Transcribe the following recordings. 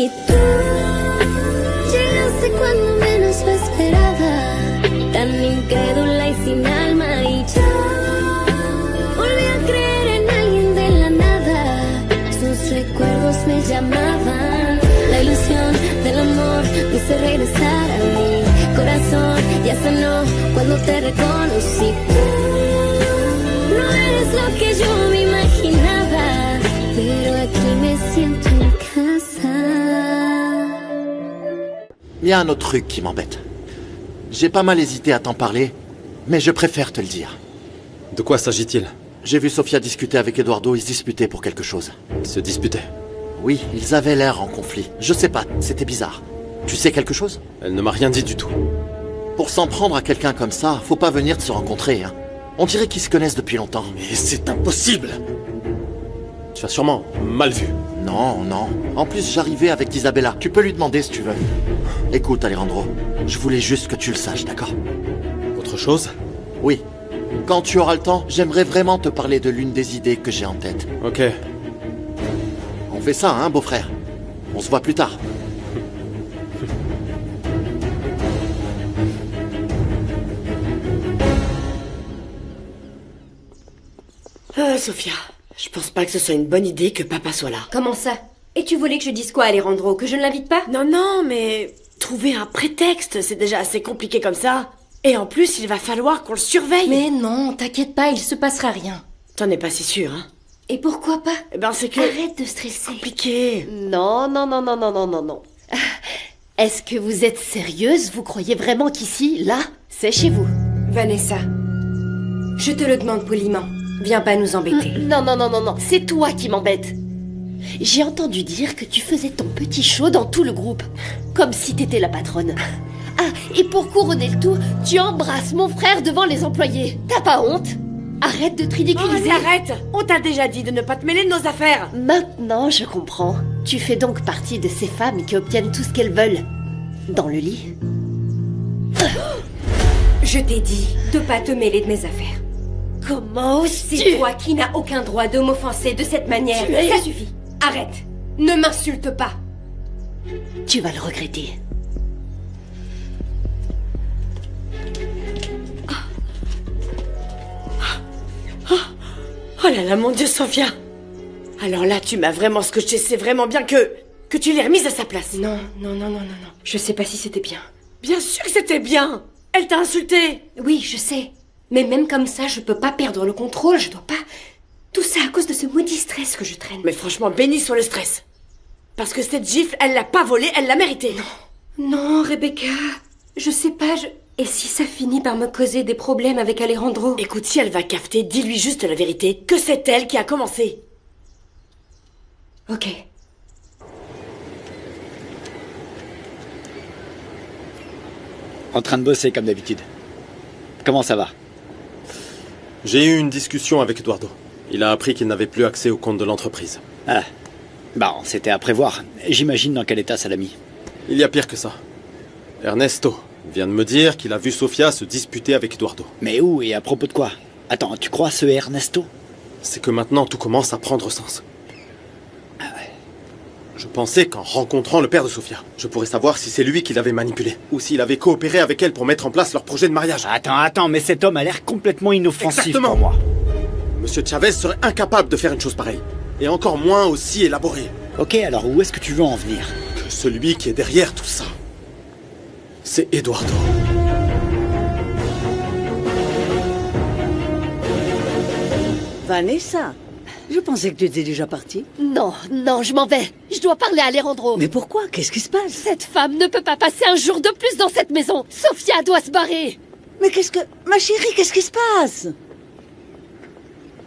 Y tú llegaste cuando menos lo esperaba, tan incrédula y sin alma, y yo volví a creer en alguien de la nada. Sus recuerdos me llamaban, la ilusión del amor me hizo regresar a mi corazón. Ya sanó cuando te reconocí. Tú no eres lo que yo me imaginaba, pero aquí me siento en casa. Il y a un autre truc qui m'embête. J'ai pas mal hésité à t'en parler, mais je préfère te le dire. De quoi s'agit-il? J'ai vu Sofia discuter avec Eduardo, ils se disputaient pour quelque chose. Ils se disputaient. Oui, ils avaient l'air en conflit. Je sais pas, c'était bizarre. Tu sais quelque chose? Elle ne m'a rien dit du tout. Pour s'en prendre à quelqu'un comme ça, faut pas venir de se rencontrer, hein. On dirait qu'ils se connaissent depuis longtemps. Mais c'est impossible! Tu as sûrement mal vu. Non, non. En plus, j'arrivais avec Isabella. Tu peux lui demander si tu veux. Écoute, Alejandro, je voulais juste que tu le saches, d'accord? Autre chose? Oui. Quand tu auras le temps, j'aimerais vraiment te parler de l'une des idées que j'ai en tête. Ok. On fait ça, hein, beau-frère? On se voit plus tard. Sofia, je pense pas que ce soit une bonne idée que papa soit là. Comment ça? Et tu voulais que je dise quoi, Alejandro? Que je ne l'invite pas? Non, non, mais trouver un prétexte, c'est déjà assez compliqué comme ça. Et en plus, il va falloir qu'on le surveille. Mais non, t'inquiète pas, il se passera rien. T'en es pas si sûr, hein? Et pourquoi pas? Eh ben, c'est que... Arrête de stresser. Compliqué. Non. Est-ce que vous êtes sérieuse? Vous croyez vraiment qu'ici, là, c'est chez vous? Vanessa, je te le demande poliment. Viens pas nous embêter. Non, c'est toi qui m'embête. J'ai entendu dire que tu faisais ton petit show dans tout le groupe. Comme si t'étais la patronne. Ah, et pour couronner le tout, tu embrasses mon frère devant les employés. T'as pas honte? Arrête de te ridiculiser. Oh, arrête! On t'a déjà dit de ne pas te mêler de nos affaires. Maintenant, je comprends. Tu fais donc partie de ces femmes qui obtiennent tout ce qu'elles veulent. Dans le lit. Je t'ai dit de pas te mêler de mes affaires. Comment C'est oses-tu? toi qui n'as aucun droit de m'offenser de cette manière. Tu es- Ça suffit. Arrête. Ne m'insulte pas. Tu vas le regretter. Oh là là, mon Dieu, Sofia. Alors là, tu m'as vraiment scotché. C'est vraiment bien que tu l'aies remise à sa place. Non. Je sais pas si c'était bien. Bien sûr que c'était bien. Elle t'a insulté. Oui, je sais. Mais même comme ça, je peux pas perdre le contrôle. Je dois pas... Tout ça à cause de ce maudit stress que je traîne. Mais franchement, béni soit le stress. Parce que cette gifle, elle l'a pas volée, elle l'a méritée. Non, Rebecca. Je sais pas, Et si ça finit par me causer des problèmes avec Alejandro? Écoute, si elle va cafeter, dis-lui juste la vérité, que c'est elle qui a commencé. Ok. En train de bosser comme d'habitude. Comment ça va? J'ai eu une discussion avec Eduardo. Il a appris qu'il n'avait plus accès au compte de l'entreprise. Ah. Bon, c'était à prévoir. J'imagine dans quel état ça l'a mis. Il y a pire que ça. Ernesto vient de me dire qu'il a vu Sofia se disputer avec Eduardo. Mais où et à propos de quoi? Attends, tu crois ce Ernesto? C'est que maintenant tout commence à prendre sens. Ah ouais. Je pensais qu'en rencontrant le père de Sofia, je pourrais savoir si c'est lui qui l'avait manipulée, ou s'il avait coopéré avec elle pour mettre en place leur projet de mariage. Attends, mais cet homme a l'air complètement inoffensif. Exactement. Pour moi. Monsieur Chavez serait incapable de faire une chose pareille, et encore moins aussi élaborée. Ok, alors où est-ce que tu veux en venir? Que celui qui est derrière tout ça, c'est Eduardo. Vanessa, je pensais que tu étais déjà partie. Non, je m'en vais. Je dois parler à Alejandro. Mais pourquoi? Qu'est-ce qui se passe? Cette femme ne peut pas passer un jour de plus dans cette maison. Sofia doit se barrer. Mais qu'est-ce que... Ma chérie, qu'est-ce qui se passe?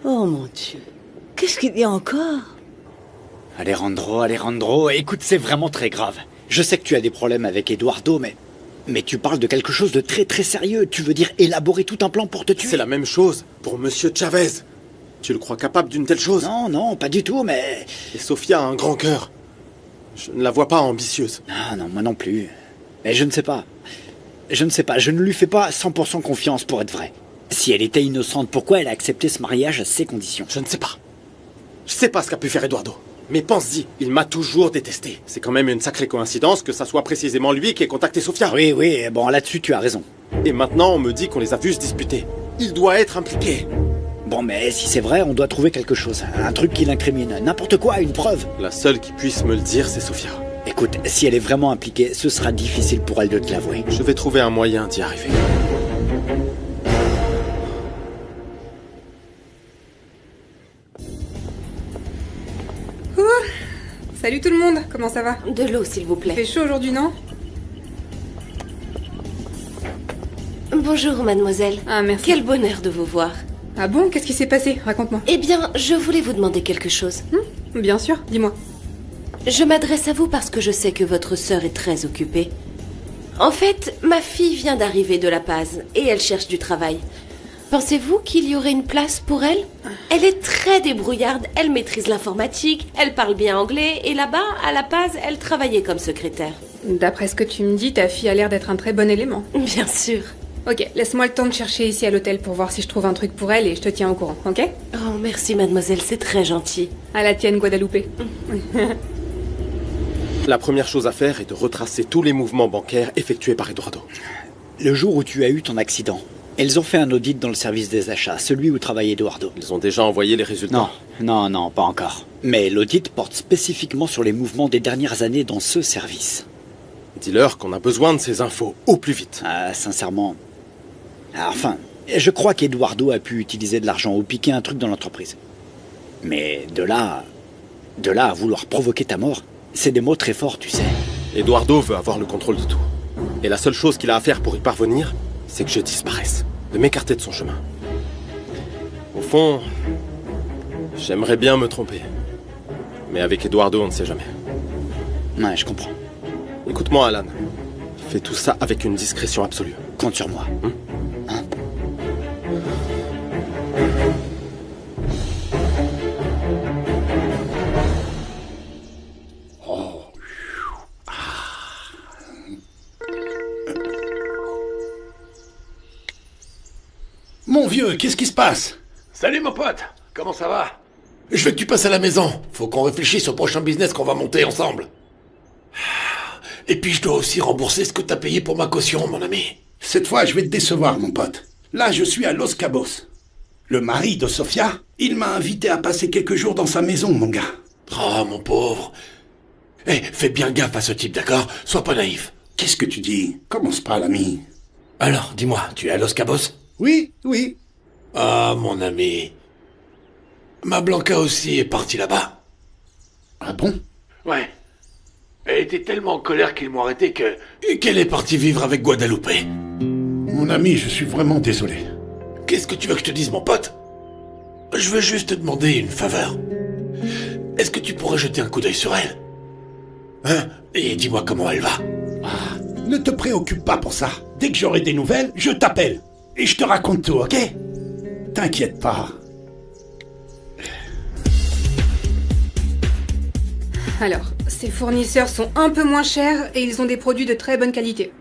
Oh mon Dieu. Qu'est-ce qu'il y a encore? Alejandro, écoute, c'est vraiment très grave. Je sais que tu as des problèmes avec Eduardo, mais tu parles de quelque chose de très très sérieux. Tu veux dire élaborer tout un plan pour te tuer? C'est la même chose pour Monsieur Chavez. Tu le crois capable d'une telle chose? Non, pas du tout, mais... Et Sofia a un grand cœur. Je ne la vois pas ambitieuse. Non, moi non plus. Mais je ne sais pas. Je ne lui fais pas 100% confiance pour être vrai. Si elle était innocente, pourquoi elle a accepté ce mariage à ces conditions? Je ne sais pas. Je sais pas ce qu'a pu faire Eduardo. Mais pense-y, il m'a toujours détesté. C'est quand même une sacrée coïncidence que ça soit précisément lui qui ait contacté Sofia. Oui, oui, bon, là-dessus, tu as raison. Et maintenant, on me dit qu'on les a vus se disputer. Il doit être impliqué. Bon, mais si c'est vrai, on doit trouver quelque chose. Un truc qui l'incrimine. N'importe quoi, une preuve. La seule qui puisse me le dire, c'est Sofia. Écoute, si elle est vraiment impliquée, ce sera difficile pour elle de te l'avouer. Je vais trouver un moyen d'y arriver. Salut tout le monde, comment ça va? De l'eau, s'il vous Il plaît. fait chaud aujourd'hui, non? Bonjour, mademoiselle. Ah, merci. Quel bonheur de vous voir. Ah bon, qu'est-ce qui s'est passé? Raconte-moi. Eh bien, je voulais vous demander quelque chose. Bien sûr, dis-moi. Je m'adresse à vous parce que je sais que votre sœur est très occupée. En fait, ma fille vient d'arriver de La Paz et elle cherche du travail. Pensez-vous qu'il y aurait une place pour elle? Elle est très débrouillarde, elle maîtrise l'informatique, elle parle bien anglais et là-bas, à La Paz, elle travaillait comme secrétaire. D'après ce que tu me dis, ta fille a l'air d'être un très bon élément. Bien sûr. Ok, laisse-moi le temps de chercher ici à l'hôtel pour voir si je trouve un truc pour elle et je te tiens au courant, ok? Oh, merci mademoiselle, c'est très gentil. À la tienne, Guadalupe. La première chose à faire est de retracer tous les mouvements bancaires effectués par Eduardo. Le jour où tu as eu ton accident, elles ont fait un audit dans le service des achats, celui où travaillait Eduardo. Ils ont déjà envoyé les résultats. Non, pas encore. Mais l'audit porte spécifiquement sur les mouvements des dernières années dans ce service. Dis-leur qu'on a besoin de ces infos au plus vite. Ah, sincèrement... Enfin, je crois qu'Eduardo a pu utiliser de l'argent ou piquer un truc dans l'entreprise. Mais de là à vouloir provoquer ta mort, c'est des mots très forts, tu sais. Eduardo veut avoir le contrôle de tout. Et la seule chose qu'il a à faire pour y parvenir, c'est que je disparaisse, de m'écarter de son chemin. Au fond, j'aimerais bien me tromper. Mais avec Eduardo, on ne sait jamais. Ouais, je comprends. Écoute-moi, Alan. Fais tout ça avec une discrétion absolue. Compte sur moi. Hein? Mon vieux, qu'est-ce qui se passe? Salut mon pote, comment ça va? Je veux que tu passes à la maison. Faut qu'on réfléchisse au prochain business qu'on va monter ensemble. Et puis je dois aussi rembourser ce que t'as payé pour ma caution, mon ami. Cette fois, je vais te décevoir, mon pote. Là, je suis à Los Cabos. Le mari de Sofia, il m'a invité à passer quelques jours dans sa maison, mon gars. Oh, mon pauvre. Eh, fais bien gaffe à ce type, d'accord? Sois pas naïf. Qu'est-ce que tu dis? Commence pas, l'ami. Alors, dis-moi, tu es à Los Cabos? Oui. Ah, mon ami. Ma Blanca aussi est partie là-bas. Ah bon? Ouais. Elle était tellement en colère qu'ils m'ont arrêté qu'elle est partie vivre avec Guadalupe. Mon ami, je suis vraiment désolé. Qu'est-ce que tu veux que je te dise, mon pote? Je veux juste te demander une faveur. Est-ce que tu pourrais jeter un coup d'œil sur elle? Hein? Et dis-moi comment elle va. Ne te préoccupe pas pour ça. Dès que j'aurai des nouvelles, je t'appelle. Et je te raconte tout, ok? T'inquiète pas. Alors, ces fournisseurs sont un peu moins chers et ils ont des produits de très bonne qualité.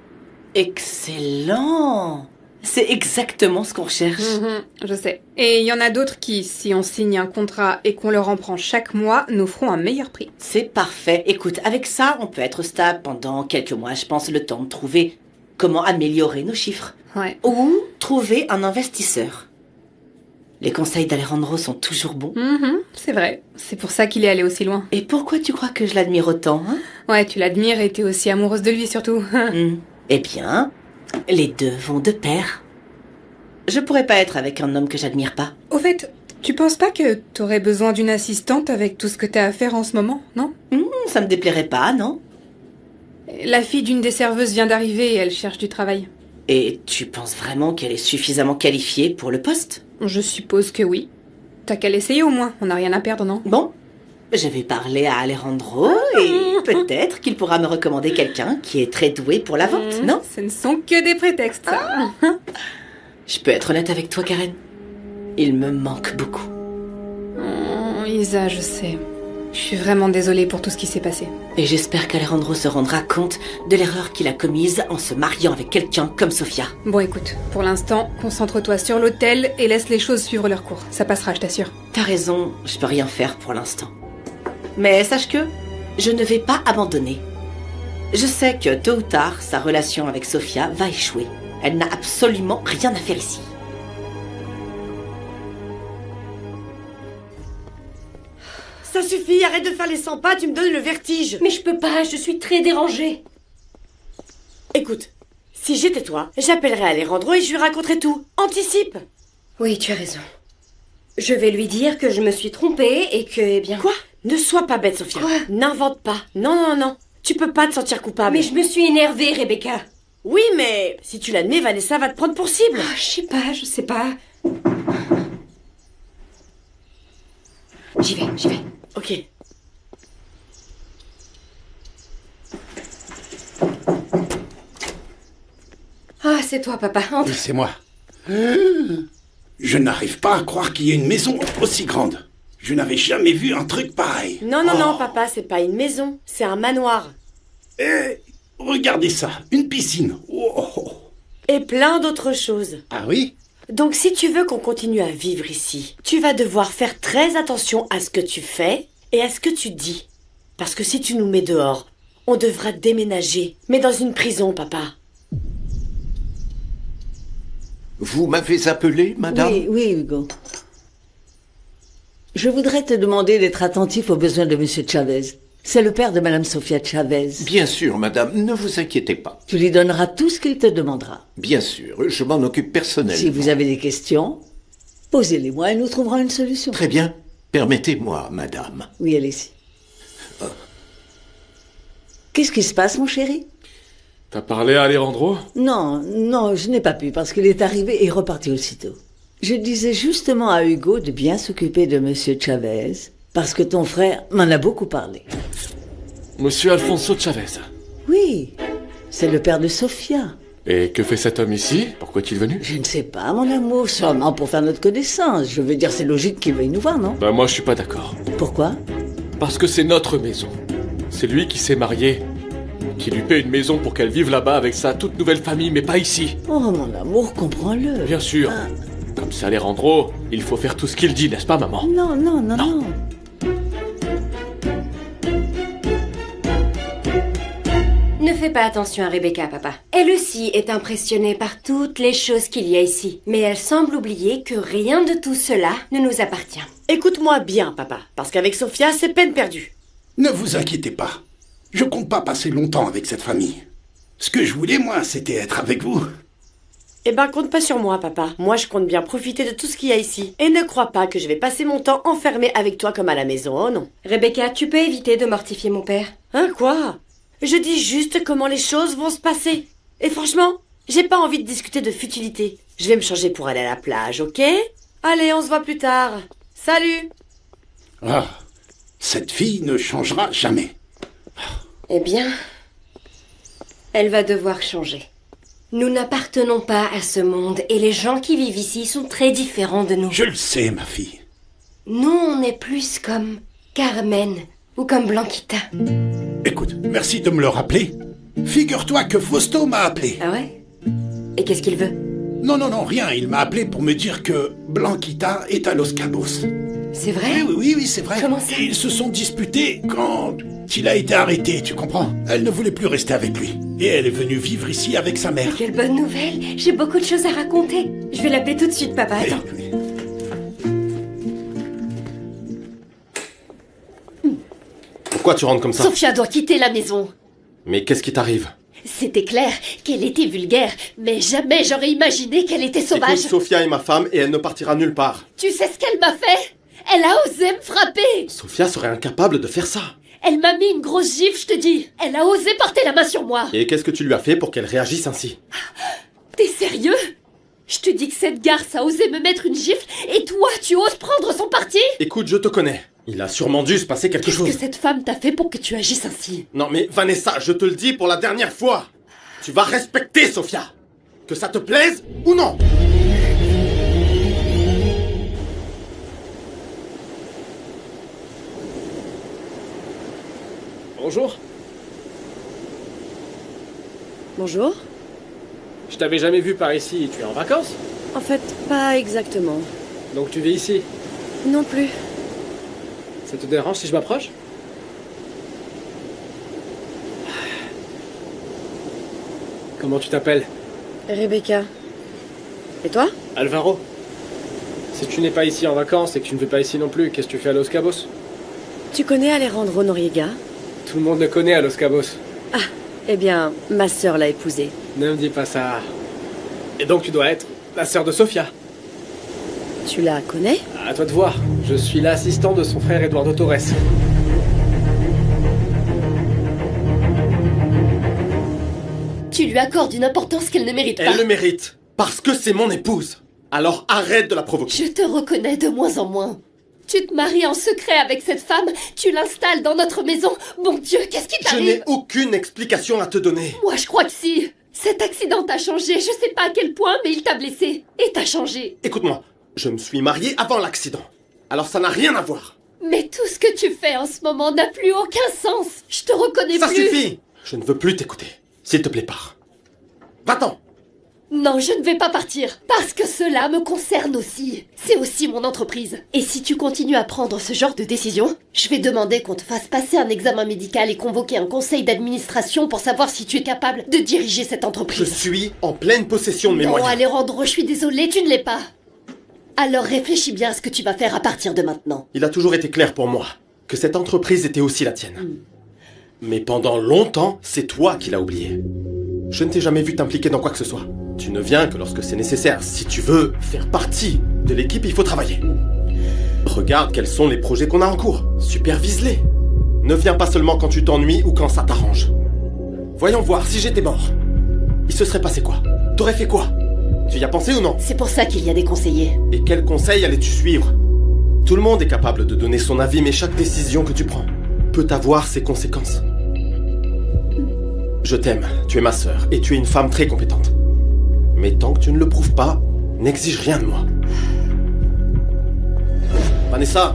Excellent! C'est exactement ce qu'on cherche. Je sais. Et il y en a d'autres qui, si on signe un contrat et qu'on leur en prend chaque mois, nous feront un meilleur prix. C'est parfait. Écoute, avec ça, on peut être stable pendant quelques mois, je pense, le temps de trouver comment améliorer nos chiffres. Ouais. Ou trouver un investisseur. Les conseils d'Alejandro sont toujours bons. C'est vrai. C'est pour ça qu'il est allé aussi loin. Et pourquoi tu crois que je l'admire autant, hein? Ouais, tu l'admires et t'es aussi amoureuse de lui, surtout. Eh bien, les deux vont de pair. Je pourrais pas être avec un homme que j'admire pas. Au fait, tu penses pas que t'aurais besoin d'une assistante avec tout ce que t'as à faire en ce moment, non? Ça me déplairait pas, non? La fille d'une des serveuses vient d'arriver et elle cherche du travail. Et tu penses vraiment qu'elle est suffisamment qualifiée pour le poste? Je suppose que oui. T'as qu'à l'essayer au moins, on n'a rien à perdre, non? Bon, je vais parler à Alejandro et peut-être qu'il pourra me recommander quelqu'un qui est très doué pour la vente, non? Ce ne sont que des prétextes, ça. Je peux être honnête avec toi, Karen? Il me manque beaucoup. Isa, je sais. Je suis vraiment désolée pour tout ce qui s'est passé. Et j'espère qu'Alejandro se rendra compte de l'erreur qu'il a commise en se mariant avec quelqu'un comme Sofia. Bon, écoute, pour l'instant, concentre-toi sur l'hôtel et laisse les choses suivre leur cours. Ça passera, je t'assure. T'as raison, je peux rien faire pour l'instant. Mais sache que je ne vais pas abandonner. Je sais que tôt ou tard, sa relation avec Sofia va échouer. Elle n'a absolument rien à faire ici. Ça suffit, arrête de faire les 100 pas, tu me donnes le vertige. Mais je peux pas, je suis très dérangée. Écoute, si j'étais toi, j'appellerais Alejandro et je lui raconterais tout. Anticipe. Oui, tu as raison. Je vais lui dire que je me suis trompée et que, eh bien... Quoi? Ne sois pas bête, Sofia. Quoi? N'invente pas. Non, non, non. Tu peux pas te sentir coupable. Mais je me suis énervée, Rebecca. Oui, mais si tu l'admets, Vanessa va te prendre pour cible. Oh, je sais pas. J'y vais. Ok. Ah, c'est toi, papa. Entre. Oui, c'est moi. Je n'arrive pas à croire qu'il y ait une maison aussi grande. Je n'avais jamais vu un truc pareil. Non, non, non, papa, c'est pas une maison, c'est un manoir. Eh, regardez ça, une piscine. Oh. Et plein d'autres choses. Ah oui? Donc si tu veux qu'on continue à vivre ici, tu vas devoir faire très attention à ce que tu fais et à ce que tu dis. Parce que si tu nous mets dehors, on devra déménager. Mais dans une prison, papa. Vous m'avez appelé, madame? Oui, Hugo. Je voudrais te demander d'être attentif aux besoins de Monsieur Chavez. C'est le père de Madame Sofia Chavez. Bien sûr, madame, ne vous inquiétez pas. Tu lui donneras tout ce qu'il te demandera. Bien sûr, je m'en occupe personnellement. Si vous avez des questions, posez-les-moi et nous trouverons une solution. Très bien. Permettez-moi, madame. Oui, elle est ici. Qu'est-ce qui se passe, mon chéri? T'as parlé à Alejandro? Non, je n'ai pas pu parce qu'il est arrivé et est reparti aussitôt. Je disais justement à Hugo de bien s'occuper de Monsieur Chavez parce que ton frère m'en a beaucoup parlé. Monsieur Alfonso Chavez. Oui, c'est le père de Sofia. Et que fait cet homme ici? Pourquoi est-il venu? Je ne sais pas, mon amour, sûrement pour faire notre connaissance. Je veux dire, c'est logique qu'il veuille nous voir, non? Bah moi je suis pas d'accord. Pourquoi? Parce que c'est notre maison. C'est lui qui s'est marié, qui lui paie une maison pour qu'elle vive là-bas avec sa toute nouvelle famille, mais pas ici. Oh, mon amour, comprends-le. Bien sûr. Comme c'est Alejandro, il faut faire tout ce qu'il dit, n'est-ce pas, maman? Non. Ne fais pas attention à Rebecca, papa. Elle aussi est impressionnée par toutes les choses qu'il y a ici. Mais elle semble oublier que rien de tout cela ne nous appartient. Écoute-moi bien, papa, parce qu'avec Sofia, c'est peine perdue. Ne vous inquiétez pas. Je compte pas passer longtemps avec cette famille. Ce que je voulais, moi, c'était être avec vous. Eh ben, compte pas sur moi, papa. Moi, je compte bien profiter de tout ce qu'il y a ici. Et ne crois pas que je vais passer mon temps enfermé avec toi comme à la maison, oh non. Rebecca, tu peux éviter de mortifier mon père? Hein, quoi? Je dis juste comment les choses vont se passer. Et franchement, j'ai pas envie de discuter de futilité. Je vais me changer pour aller à la plage, ok? Allez, on se voit plus tard. Salut! Ah, cette fille ne changera jamais. Eh bien, elle va devoir changer. Nous n'appartenons pas à ce monde et les gens qui vivent ici sont très différents de nous. Je le sais, ma fille. Nous, on est plus comme Carmen ou comme Blanquita. Écoute, merci de me le rappeler. Figure-toi que Fausto m'a appelé. Ah ouais? Et qu'est-ce qu'il veut? Non, rien. Il m'a appelé pour me dire que Blanquita est à Los Cabos. C'est vrai? Oui, c'est vrai. Comment ça? Ils se sont disputés quand il a été arrêté, tu comprends? Elle ne voulait plus rester avec lui. Et elle est venue vivre ici avec sa mère. Quelle bonne nouvelle! J'ai beaucoup de choses à raconter. Je vais l'appeler tout de suite, papa. Attends. Oui. Pourquoi tu rentres comme ça? Sofia doit quitter la maison. Mais qu'est-ce qui t'arrive? C'était clair qu'elle était vulgaire, mais jamais j'aurais imaginé qu'elle était sauvage. Écoute, Sofia est ma femme et elle ne partira nulle part. Tu sais ce qu'elle m'a fait? Elle a osé me frapper. Sofia serait incapable de faire ça. Elle m'a mis une grosse gifle, je te dis. Elle a osé porter la main sur moi. Et qu'est-ce que tu lui as fait pour qu'elle réagisse ainsi? T'es sérieux? Je te dis que cette garce a osé me mettre une gifle et toi, tu oses prendre son parti? Écoute, je te connais. Il a sûrement dû se passer quelque chose. Qu'est-ce que cette femme t'a fait pour que tu agisses ainsi? Non mais Vanessa, je te le dis pour la dernière fois. Tu vas respecter Sofia. Que ça te plaise ou non. Bonjour. Bonjour. Je t'avais jamais vu par ici. Tu es en vacances? En fait, pas exactement. Donc tu vis ici? Non plus. Ça te dérange si je m'approche? Comment tu t'appelles? Rebecca. Et toi? Alvaro. Si tu n'es pas ici en vacances et que tu ne veux pas ici non plus, qu'est-ce que tu fais à Los Cabos? Tu connais Alejandro Noriega? Tout le monde le connaît à Los Cabos. Ah, eh bien, ma sœur l'a épousé. Ne me dis pas ça. Et donc tu dois être la sœur de Sofia. Tu la connais? À toi de voir. Je suis l'assistant de son frère Eduardo Torres. Tu lui accordes une importance qu'elle ne mérite pas. Elle le mérite, parce que c'est mon épouse. Alors arrête de la provoquer. Je te reconnais de moins en moins. Tu te maries en secret avec cette femme, tu l'installes dans notre maison. Bon Dieu, qu'est-ce qui Je t'arrive? n'ai aucune explication à te donner. Moi, je crois que si. Cet accident t'a changé, je sais pas à quel point, mais il t'a blessé. Et t'as changé. Écoute-moi, je me suis marié avant l'accident. Alors ça n'a rien à voir. Mais tout ce que tu fais en ce moment n'a plus aucun sens. Je te reconnais Ça plus. suffit. Je ne veux plus t'écouter. S'il te plaît, pars. Va-t'en. Non, je ne vais pas partir. Parce que cela me concerne aussi. C'est aussi mon entreprise. Et si tu continues à prendre ce genre de décision, je vais demander qu'on te fasse passer un examen médical et convoquer un conseil d'administration pour savoir si tu es capable de diriger cette Je entreprise. suis en pleine possession de mes Non, moyens. Alejandro, je suis désolée, tu ne l'es pas. Alors réfléchis bien à ce que tu vas faire à partir de maintenant. Il a toujours été clair pour moi que cette entreprise était aussi la tienne. Mais pendant longtemps, c'est toi qui l'as oublié. Je ne t'ai jamais vu t'impliquer dans quoi que ce soit. Tu ne viens que lorsque c'est nécessaire. Si tu veux faire partie de l'équipe, il faut travailler. Regarde quels sont les projets qu'on a en cours. Supervise-les. Ne viens pas seulement quand tu t'ennuies ou quand ça t'arrange. Voyons voir, si j'étais mort, il se serait passé quoi? T'aurais fait quoi? Tu y as pensé ou non? C'est pour ça qu'il y a des conseillers. Et quels conseils allais-tu suivre? Tout le monde est capable de donner son avis, mais chaque décision que tu prends peut avoir ses conséquences. Je t'aime, tu es ma sœur, et tu es une femme très compétente. Mais tant que tu ne le prouves pas, n'exige rien de moi. Vanessa,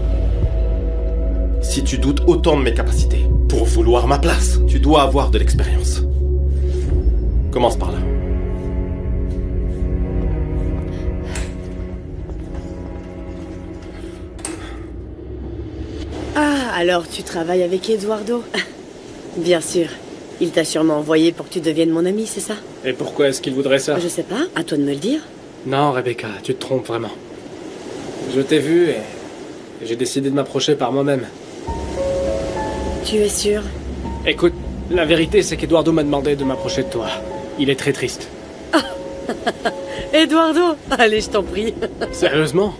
si tu doutes autant de mes capacités, pour vouloir ma place, tu dois avoir de l'expérience. Commence par là. Ah, alors tu travailles avec Eduardo? Bien sûr. Il t'a sûrement envoyé pour que tu deviennes mon ami, c'est ça? Et pourquoi est-ce qu'il voudrait ça? Je sais pas, à toi de me le dire. Non, Rebecca, tu te trompes vraiment. Je t'ai vu et j'ai décidé de m'approcher par moi-même. Tu es sûr? Écoute, la vérité c'est qu'Eduardo m'a demandé de m'approcher de toi. Il est très triste. Eduardo, allez, je t'en prie. Sérieusement?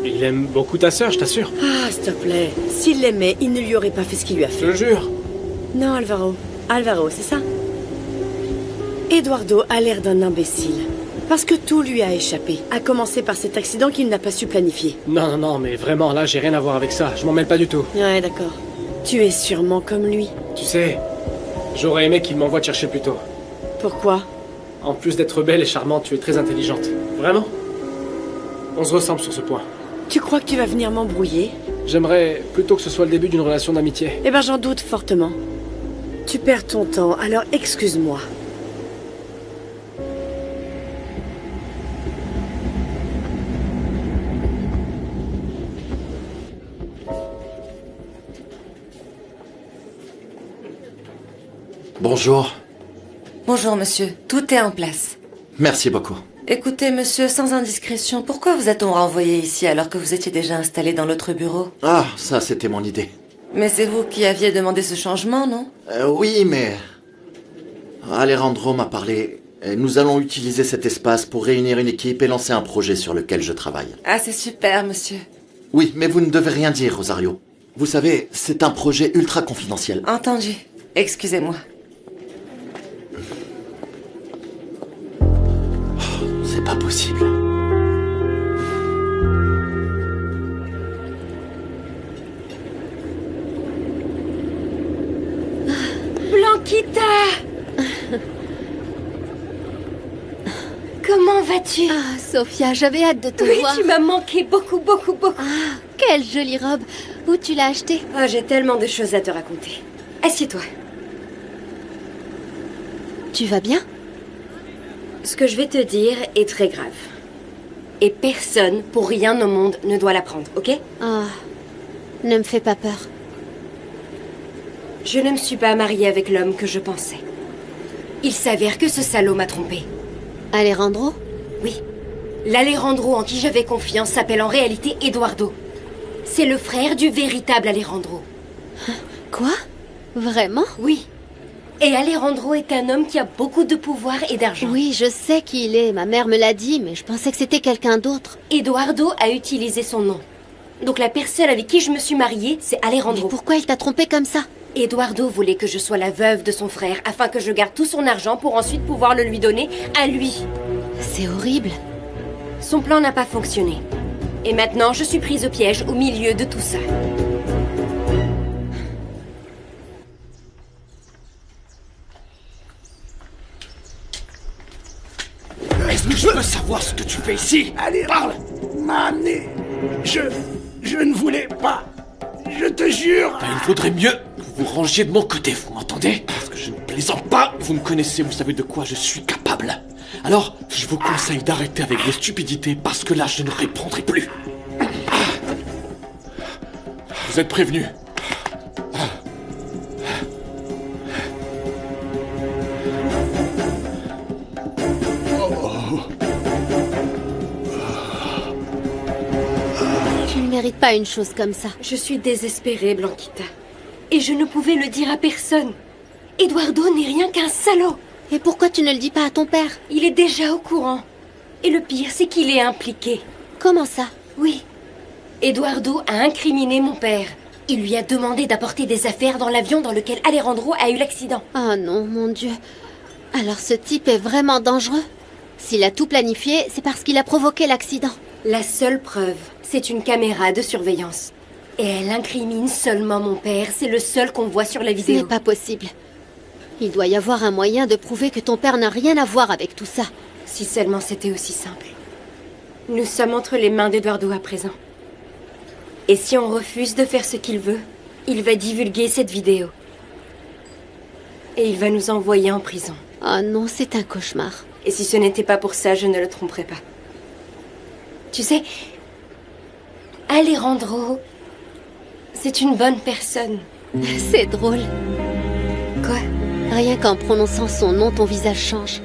Il aime beaucoup ta sœur, je t'assure. Ah, s'il te plaît. S'il l'aimait, il ne lui aurait pas fait ce qu'il lui a fait. Je jure. Non, Alvaro. Alvaro, c'est ça? Eduardo a l'air d'un imbécile. Parce que tout lui a échappé. À commencer par cet accident qu'il n'a pas su planifier. Non, mais vraiment, là, j'ai rien à voir avec ça. Je m'en mêle pas du tout. Ouais, d'accord. Tu es sûrement comme lui. Tu sais, j'aurais aimé qu'il m'envoie te chercher plus tôt. Pourquoi? En plus d'être belle et charmante, tu es très intelligente. Vraiment? On se ressemble sur ce point. Tu crois que tu vas venir m'embrouiller? J'aimerais plutôt que ce soit le début d'une relation d'amitié. Eh ben, j'en doute fortement. Tu perds ton temps, alors excuse-moi. Bonjour. Bonjour, monsieur. Tout est en place. Merci beaucoup. Écoutez, monsieur, sans indiscrétion, pourquoi vous a-t-on renvoyé ici alors que vous étiez déjà installé dans l'autre bureau? Ah, ça c'était mon idée. Mais c'est vous qui aviez demandé ce changement, non? Oui, mais... Alejandro m'a parlé. Nous allons utiliser cet espace pour réunir une équipe et lancer un projet sur lequel je travaille. Ah, c'est super, monsieur. Oui, mais vous ne devez rien dire, Rosario. Vous savez, c'est un projet ultra confidentiel. Entendu. Excusez-moi. C'est pas possible. Blanquita! Comment vas-tu? Ah, Sofia, j'avais hâte de te Oui, voir. tu m'as manqué beaucoup, beaucoup, beaucoup. Ah, quelle jolie robe. Où tu l'as achetée? Ah, j'ai tellement de choses à te raconter. Assieds-toi. Tu vas bien? Ce que je vais te dire est très grave. Et personne, pour rien au monde, ne doit l'apprendre, ok? Ah, ne me fais pas peur. Je ne me suis pas mariée avec l'homme que je pensais. Il s'avère que ce salaud m'a trompé. Alejandro? Oui. L'Alejandro en qui j'avais confiance s'appelle en réalité Eduardo. C'est le frère du véritable Alejandro. Quoi? Vraiment? Oui. Et Alejandro est un homme qui a beaucoup de pouvoir et d'argent. Oui, je sais qui il est. Ma mère me l'a dit, mais je pensais que c'était quelqu'un d'autre. Eduardo a utilisé son nom. Donc la personne avec qui je me suis mariée, c'est Alejandro. Mais pourquoi il t'a trompé comme ça? Eduardo voulait que je sois la veuve de son frère afin que je garde tout son argent pour ensuite pouvoir le lui donner à lui. C'est horrible. Son plan n'a pas fonctionné. Et maintenant, je suis prise au piège au milieu de tout ça. Est-ce que je peux savoir ce que tu fais ici? Allez, parle! M'a amené. Je ne voulais pas. Je te jure. Il faudrait mieux que vous rangiez de mon côté, vous m'entendez? Parce que je ne plaisante pas. Vous me connaissez, vous savez de quoi je suis capable. Alors, je vous conseille d'arrêter avec vos stupidités parce que là, je ne répondrai plus. Vous êtes prévenus. Tu ne mérites pas une chose comme ça. Je suis désespérée, Blanquita. Et je ne pouvais le dire à personne. Eduardo n'est rien qu'un salaud. Et pourquoi tu ne le dis pas à ton père? Il est déjà au courant. Et le pire, c'est qu'il est impliqué. Comment ça? Oui. Eduardo a incriminé mon père. Il lui a demandé d'apporter des affaires dans l'avion dans lequel Alejandro a eu l'accident. Oh non, mon Dieu. Alors ce type est vraiment dangereux? S'il a tout planifié, c'est parce qu'il a provoqué l'accident. La seule preuve, c'est une caméra de surveillance. Et elle incrimine seulement mon père. C'est le seul qu'on voit sur la vidéo. Ce n'est pas possible. Il doit y avoir un moyen de prouver que ton père n'a rien à voir avec tout ça. Si seulement c'était aussi simple. Nous sommes entre les mains d'Eduardo à présent. Et si on refuse de faire ce qu'il veut, il va divulguer cette vidéo. Et il va nous envoyer en prison. Oh non, c'est un cauchemar. Et si ce n'était pas pour ça, je ne le tromperais pas. Tu sais, Alejandro, c'est une bonne personne. C'est drôle. Quoi? Rien qu'en prononçant son nom, ton visage change.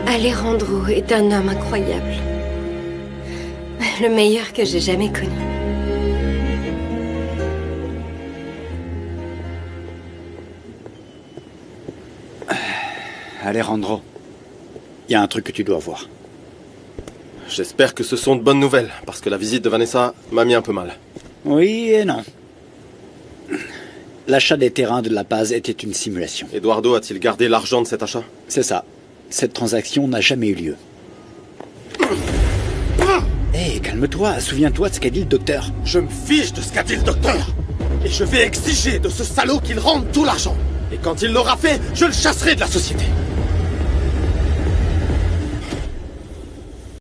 Alejandro est un homme incroyable. Le meilleur que j'ai jamais connu. Alejandro, il y a un truc que tu dois voir. J'espère que ce sont de bonnes nouvelles, parce que la visite de Vanessa m'a mis un peu mal. Oui et non. L'achat des terrains de La Paz était une simulation. Eduardo a-t-il gardé l'argent de cet achat? C'est ça. Cette transaction n'a jamais eu lieu. Hé, calme-toi, souviens-toi de ce qu'a dit le docteur. Je me fiche de ce qu'a dit le docteur. Et je vais exiger de ce salaud qu'il rende tout l'argent. Et quand il l'aura fait, je le chasserai de la société.